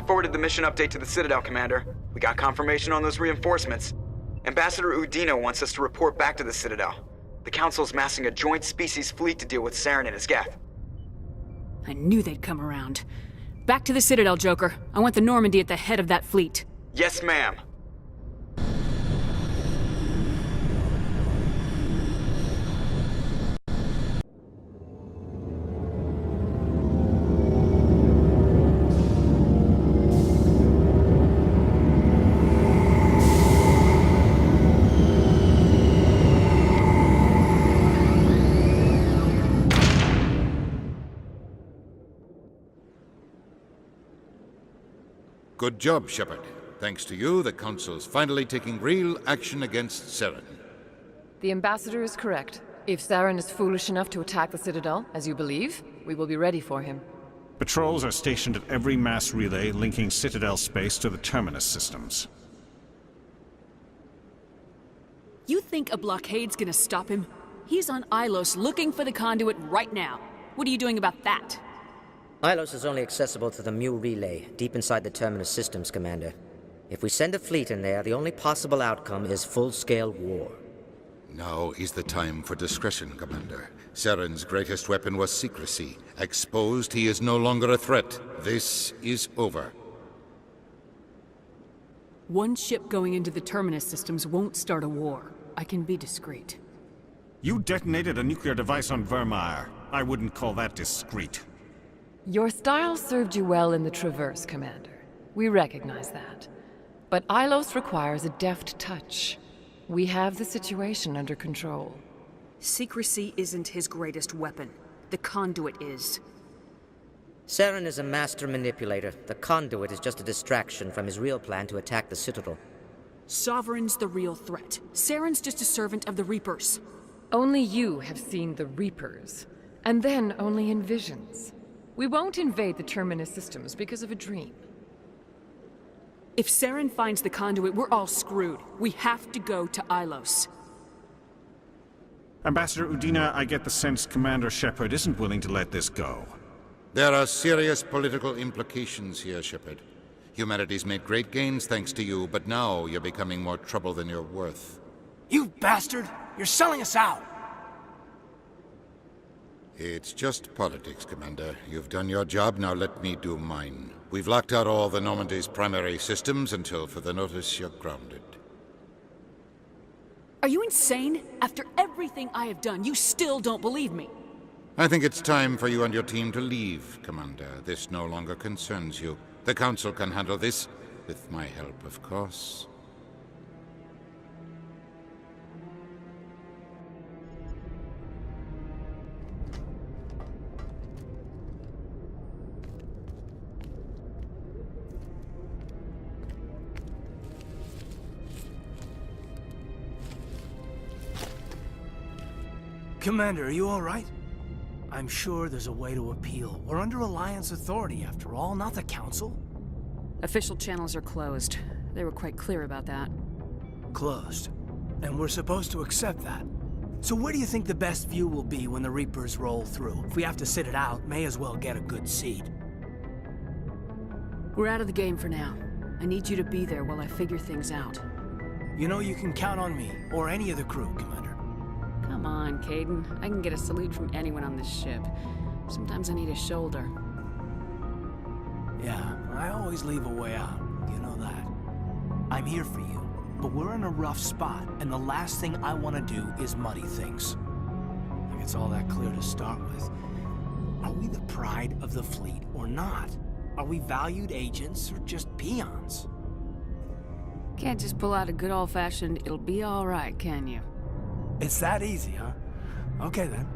forwarded the mission update to the Citadel, Commander. We got confirmation on those reinforcements. Ambassador Udina wants us to report back to the Citadel. The Council's massing a joint species fleet to deal with Saren and his Geth. I knew they'd come around. Back to the Citadel, Joker. I want the Normandy at the head of that fleet. Yes, ma'am. Good job, Shepard. Thanks to you, the Council's finally taking real action against Saren. The Ambassador is correct. If Saren is foolish enough to attack the Citadel, as you believe, we will be ready for him. Patrols are stationed at every mass relay linking Citadel space to the Terminus systems. You think a blockade's gonna stop him? He's on Ilos looking for the conduit right now. What are you doing about that? Ilos is only accessible to the Mu relay, deep inside the Terminus systems, Commander. If we send a fleet in there, the only possible outcome is full-scale war. Now is the time for discretion, Commander. Saren's greatest weapon was secrecy. Exposed, he is no longer a threat. This is over. One ship going into the Terminus systems won't start a war. I can be discreet. You detonated a nuclear device on Vermeer. I wouldn't call that discreet. Your style served you well in the Traverse, Commander. We recognize that. But Ilos requires a deft touch. We have the situation under control. Secrecy isn't his greatest weapon. The conduit is. Saren is a master manipulator. The conduit is just a distraction from his real plan to attack the Citadel. Sovereign's the real threat. Saren's just a servant of the Reapers. Only you have seen the Reapers, and then only in visions. We won't invade the Terminus systems because of a dream. If Saren finds the conduit, we're all screwed. We have to go to Ilos. Ambassador Udina, I get the sense Commander Shepard isn't willing to let this go. There are serious political implications here, Shepard. Humanity's made great gains thanks to you, but now you're becoming more trouble than you're worth. You bastard! You're selling us out! It's just politics, Commander. You've done your job, now let me do mine. We've locked out all the Normandy's primary systems until further notice you're grounded. Are you insane? After everything I have done, you still don't believe me. I think it's time for you and your team to leave, Commander. This no longer concerns you. The Council can handle this, with my help, of course. Commander, are you all right? I'm sure there's a way to appeal. We're under Alliance authority, after all, not the Council. Official channels are closed. They were quite clear about that. Closed. And we're supposed to accept that. So where do you think the best view will be when the Reapers roll through? If we have to sit it out, may as well get a good seat. We're out of the game for now. I need you to be there while I figure things out. You know you can count on me, or any of the crew, Commander. Come on, Kaidan. I can get a salute from anyone on this ship. Sometimes I need a shoulder. Yeah, I always leave a way out. You know that. I'm here for you, but we're in a rough spot, and the last thing I want to do is muddy things. I think it's all that clear to start with. Are we the pride of the fleet or not? Are we valued agents or just peons? Can't just pull out a good old-fashioned, it'll be all right, can you? It's that easy, huh? Okay, then.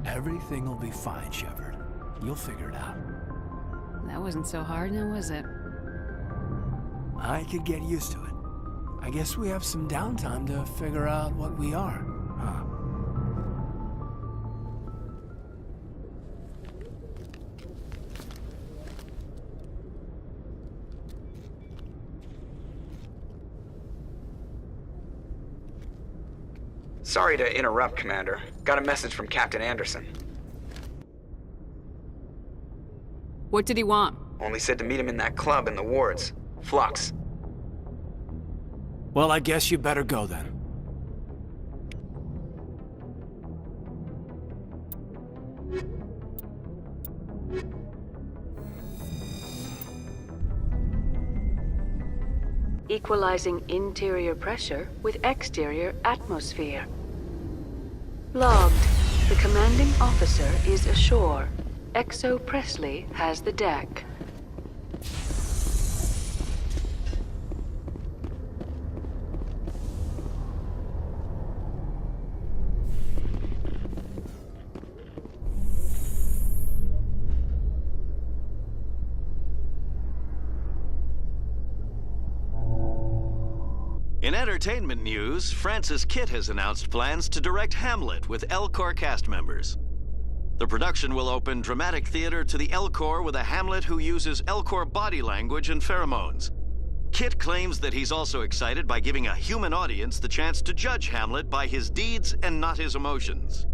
Everything will be fine, Shepard. You'll figure it out. That wasn't so hard, now was it? I could get used to it. I guess we have some downtime to figure out what we are, huh? Sorry to interrupt, Commander. Got a message from Captain Anderson. What did he want? Only said to meet him in that club in the wards. Flux. Well, I guess you better go then. Equalizing interior pressure with exterior atmosphere. Logged. The commanding officer is ashore. Exo Presley has the deck. In entertainment news, Francis Kitt has announced plans to direct Hamlet with Elcor cast members. The production will open dramatic theater to the Elcor with a Hamlet who uses Elcor body language and pheromones. Kitt claims that he's also excited by giving a human audience the chance to judge Hamlet by his deeds and not his emotions.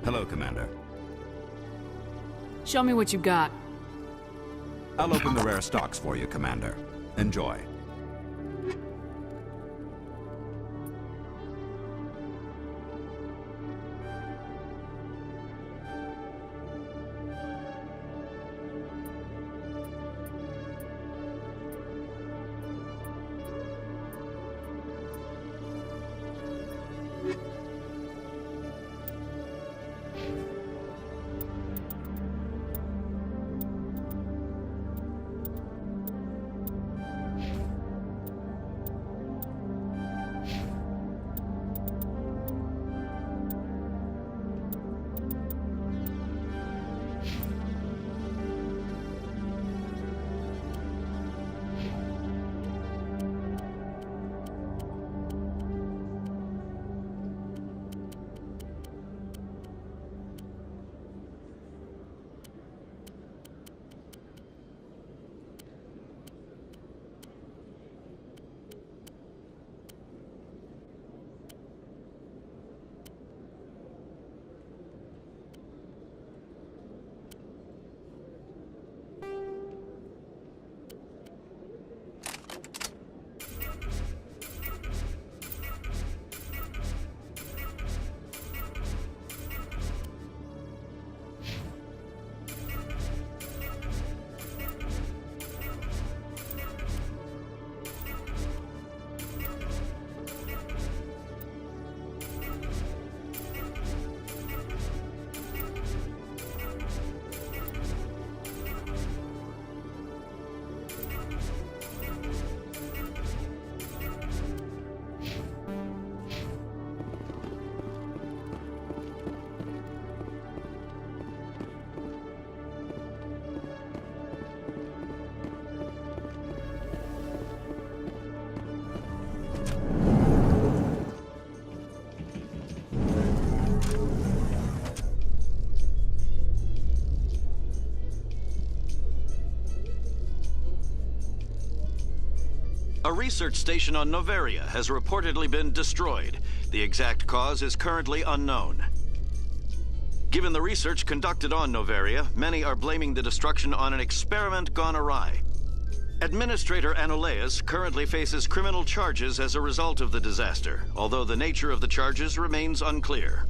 Hello, Commander. Show me what you got. I'll open the rare stocks for you, Commander. Enjoy. A research station on Noveria has reportedly been destroyed. The exact cause is currently unknown. Given the research conducted on Noveria, many are blaming the destruction on an experiment gone awry. Administrator Anoleus currently faces criminal charges as a result of the disaster, although the nature of the charges remains unclear.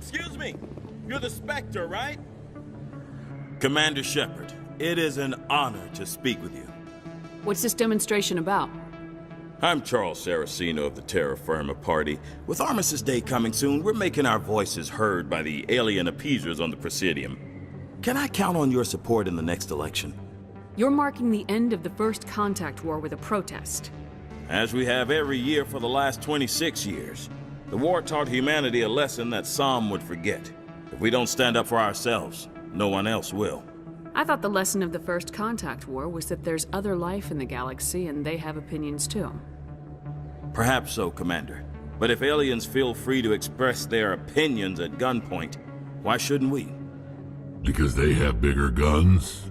Excuse me. You're the Spectre, right? Commander Shepard, it is an honor to speak with you. What's this demonstration about? I'm Charles Saraceno of the Terra Firma Party. With Armistice Day coming soon, we're making our voices heard by the alien appeasers on the Presidium. Can I count on your support in the next election? You're marking the end of the First Contact War with a protest. As we have every year for the last 26 years. The war taught humanity a lesson that some would forget. If we don't stand up for ourselves, no one else will. I thought the lesson of the First Contact War was that there's other life in the galaxy and they have opinions too. Perhaps so, Commander. But if aliens feel free to express their opinions at gunpoint, why shouldn't we? Because they have bigger guns?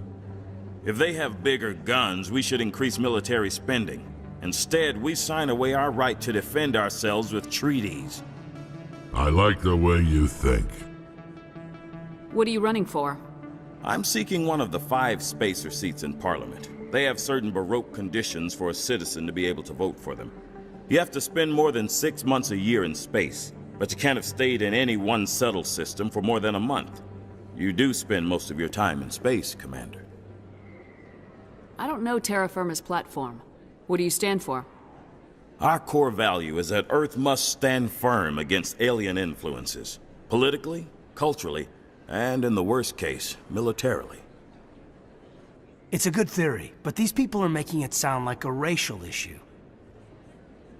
If they have bigger guns, we should increase military spending. Instead, we sign away our right to defend ourselves with treaties. I like the way you think. What are you running for? I'm seeking one of the 5 spacer seats in Parliament. They have certain Baroque conditions for a citizen to be able to vote for them. You have to spend more than 6 months a year in space, but you can't have stayed in any one settled system for more than a month. You do spend most of your time in space, Commander. I don't know Terra Firma's platform. What do you stand for? Our core value is that Earth must stand firm against alien influences. Politically, culturally, and in the worst case, militarily. It's a good theory, but these people are making it sound like a racial issue.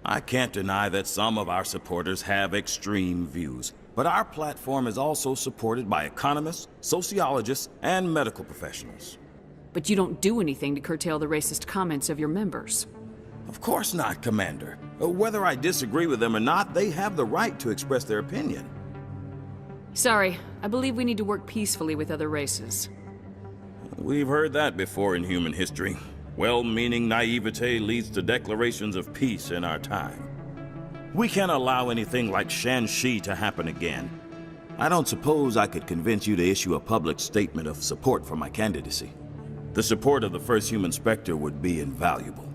I can't deny that some of our supporters have extreme views, but our platform is also supported by economists, sociologists, and medical professionals. But you don't do anything to curtail the racist comments of your members. Of course not, Commander. Whether I disagree with them or not, they have the right to express their opinion. Sorry, I believe we need to work peacefully with other races. We've heard that before in human history. Well-meaning naivete leads to declarations of peace in our time. We can't allow anything like Shang-Chi to happen again. I don't suppose I could convince you to issue a public statement of support for my candidacy. The support of the first human Spectre would be invaluable.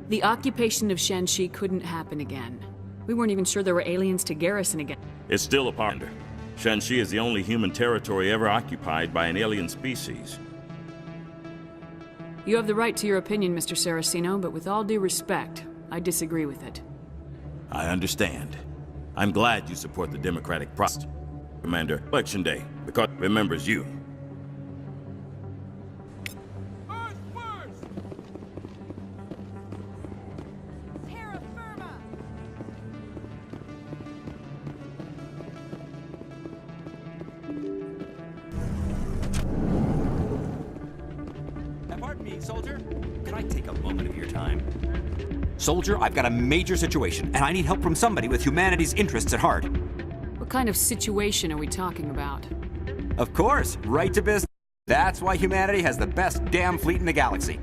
The occupation of Shang-Chi couldn't happen again. We weren't even sure there were aliens to garrison again. It's still a ponder. Shang-Chi is the only human territory ever occupied by an alien species. You have the right to your opinion, Mr. Saraceno, but with all due respect, I disagree with it. I understand. I'm glad you support the democratic process, Commander. Election Day, because it remembers you. Pardon me, soldier. Can I take a moment of your time? Soldier, I've got a major situation, and I need help from somebody with humanity's interests at heart. What kind of situation are we talking about? Of course, right to business. That's why humanity has the best damn fleet in the galaxy.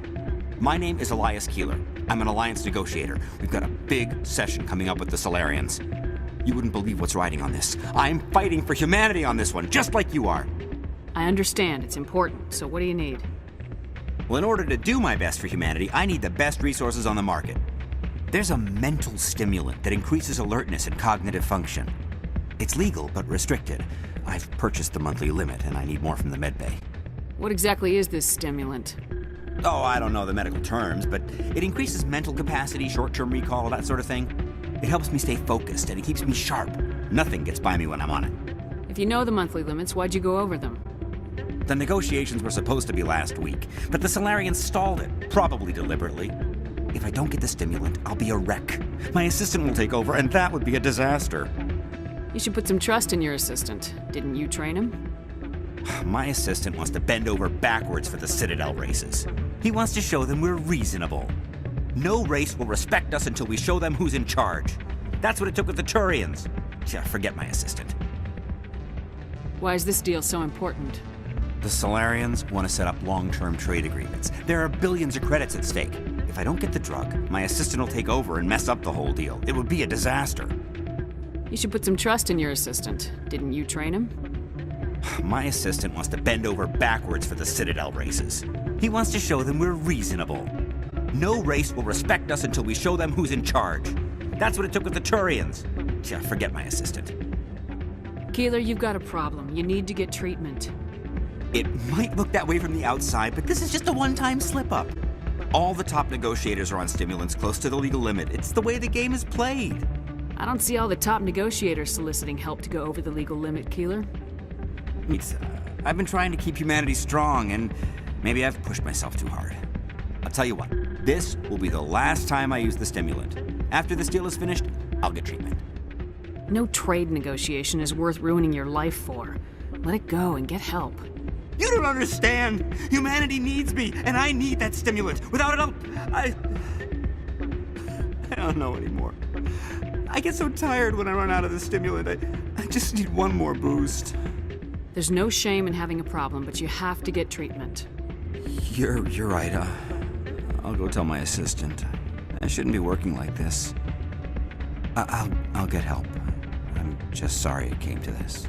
My name is Elias Keeler. I'm an alliance negotiator. We've got a big session coming up with the Solarians. You wouldn't believe what's riding on this. I'm fighting for humanity on this one, just like you are. I understand. It's important. So what do you need? Well, in order to do my best for humanity, I need the best resources on the market. There's a mental stimulant that increases alertness and cognitive function. It's legal, but restricted. I've purchased the monthly limit, and I need more from the medbay. What exactly is this stimulant? Oh, I don't know the medical terms, but it increases mental capacity, short-term recall, that sort of thing. It helps me stay focused, and it keeps me sharp. Nothing gets by me when I'm on it. If you know the monthly limits, why'd you go over them? The negotiations were supposed to be last week, but the Solarians stalled it, probably deliberately. If I don't get the stimulant, I'll be a wreck. My assistant will take over, and that would be a disaster. You should put some trust in your assistant. Didn't you train him? My assistant wants to bend over backwards for the Citadel races. He wants to show them we're reasonable. No race will respect us until we show them who's in charge. That's what it took with the Turians. Yeah, forget my assistant. Why is this deal so important? The Solarians want to set up long-term trade agreements. There are billions of credits at stake. If I don't get the drug, my assistant will take over and mess up the whole deal. It would be a disaster. You should put some trust in your assistant. Didn't you train him? My assistant wants to bend over backwards for the Citadel races. He wants to show them we're reasonable. No race will respect us until we show them who's in charge. That's what it took with the Turians. Yeah, forget my assistant. Keeler, you've got a problem. You need to get treatment. It might look that way from the outside, but this is just a one-time slip-up. All the top negotiators are on stimulants close to the legal limit. It's the way the game is played. I don't see all the top negotiators soliciting help to go over the legal limit, Keeler. I've been trying to keep humanity strong, and maybe I've pushed myself too hard. I'll tell you what, this will be the last time I use the stimulant. After this deal is finished, I'll get treatment. No trade negotiation is worth ruining your life for. Let it go and get help. You don't understand! Humanity needs me, and I need that stimulant. Without it, I don't know anymore. I get so tired when I run out of the stimulant. I just need one more boost. There's no shame in having a problem, but you have to get treatment. You're right. I'll go tell my assistant. I shouldn't be working like this. I'll get help. I'm just sorry it came to this.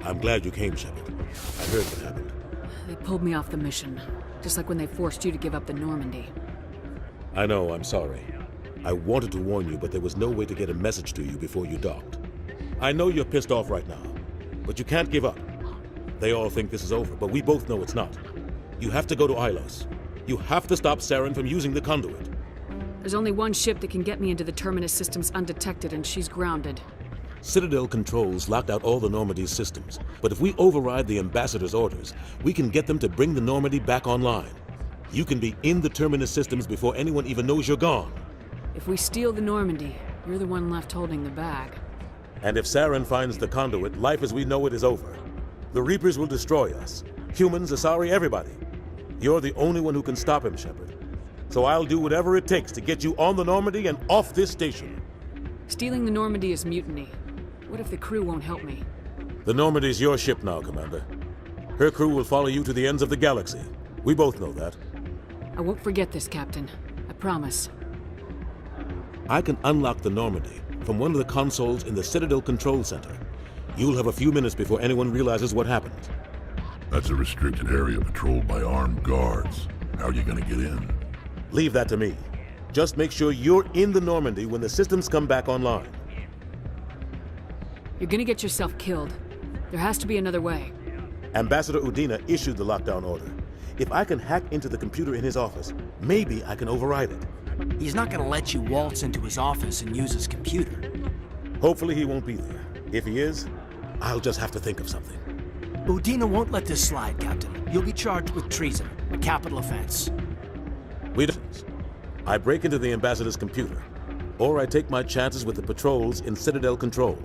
I'm glad you came, Shepard. I heard what happened. They pulled me off the mission, just like when they forced you to give up the Normandy. I know, I'm sorry. I wanted to warn you, but there was no way to get a message to you before you docked. I know you're pissed off right now, but you can't give up. They all think this is over, but we both know it's not. You have to go to Ilos. You have to stop Saren from using the conduit. There's only one ship that can get me into the Terminus systems undetected, and she's grounded. Citadel controls locked out all the Normandy's systems, but if we override the Ambassador's orders, we can get them to bring the Normandy back online. You can be in the Terminus systems before anyone even knows you're gone. If we steal the Normandy, you're the one left holding the bag. And if Saren finds the conduit, life as we know it is over. The Reapers will destroy us. Humans, Asari, everybody. You're the only one who can stop him, Shepard. So I'll do whatever it takes to get you on the Normandy and off this station. Stealing the Normandy is mutiny. What if the crew won't help me? The Normandy's your ship now, Commander. Her crew will follow you to the ends of the galaxy. We both know that. I won't forget this, Captain. I promise. I can unlock the Normandy from one of the consoles in the Citadel Control Center. You'll have a few minutes before anyone realizes what happened. That's a restricted area patrolled by armed guards. How are you gonna get in? Leave that to me. Just make sure you're in the Normandy when the systems come back online. You're gonna get yourself killed. There has to be another way. Ambassador Udina issued the lockdown order. If I can hack into the computer in his office, maybe I can override it. He's not gonna let you waltz into his office and use his computer. Hopefully he won't be there. If he is, I'll just have to think of something. Udina won't let this slide, Captain. You'll be charged with treason, a capital offense. I break into the Ambassador's computer, or I take my chances with the patrols in Citadel Control.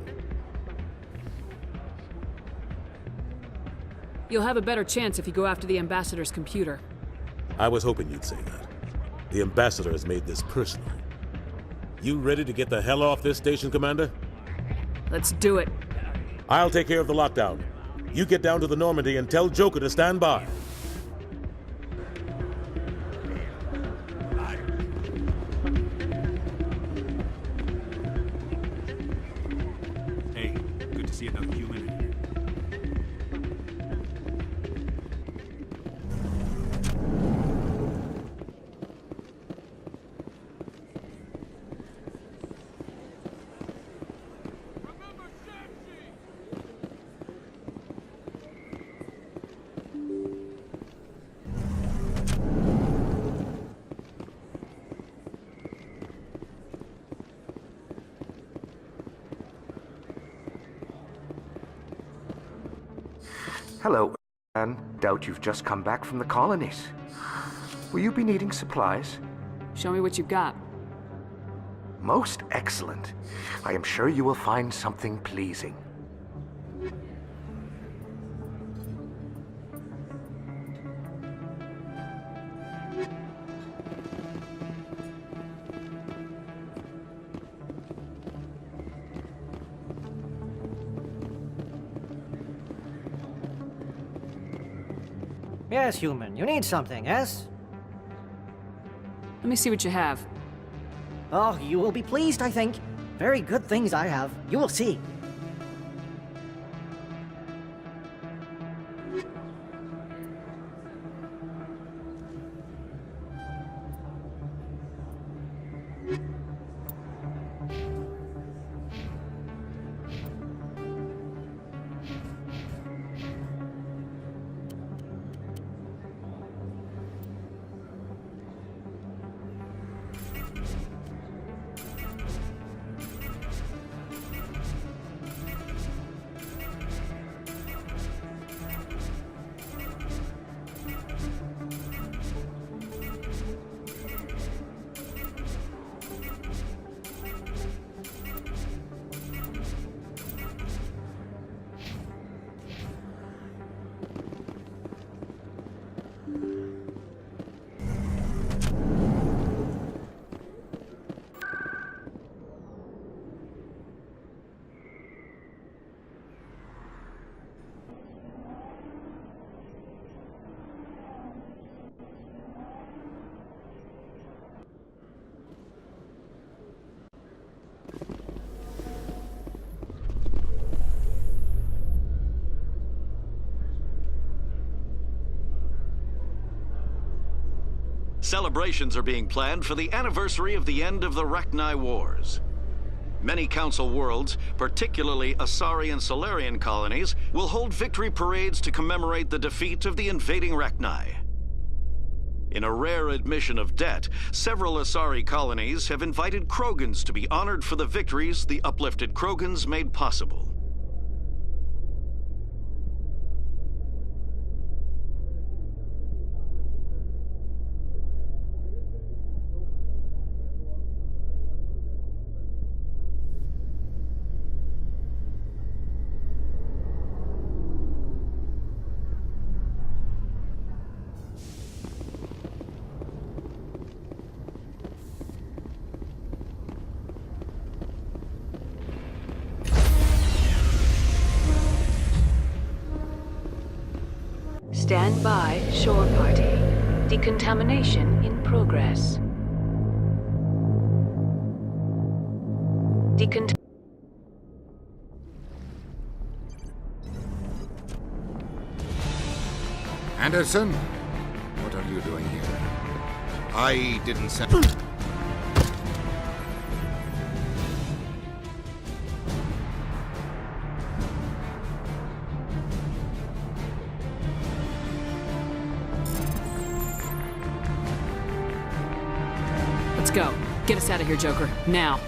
You'll have a better chance if you go after the Ambassador's computer. I was hoping you'd say that. The Ambassador has made this personal. You ready to get the hell off this station, Commander? Let's do it. I'll take care of the lockdown. You get down to the Normandy and tell Joker to stand by. Hey, good to see another human in here. Hello, and doubt you've just come back from the colonies. Will you be needing supplies? Show me what you've got. Most excellent. I am sure you will find something pleasing. Yes, human. You need something, yes? Let me see what you have. Oh, you will be pleased, I think. Very good things I have. You will see. Celebrations are being planned for the anniversary of the end of the Rachni Wars. Many Council worlds, particularly Asari and Solarian colonies, will hold victory parades to commemorate the defeat of the invading Rachni. In a rare admission of debt, several Asari colonies have invited Krogans to be honored for the victories the uplifted Krogans made possible. Stand by, shore party. Decontamination in progress. Anderson? What are you doing here? I didn't send... Let's go. Get us out of here, Joker. Now.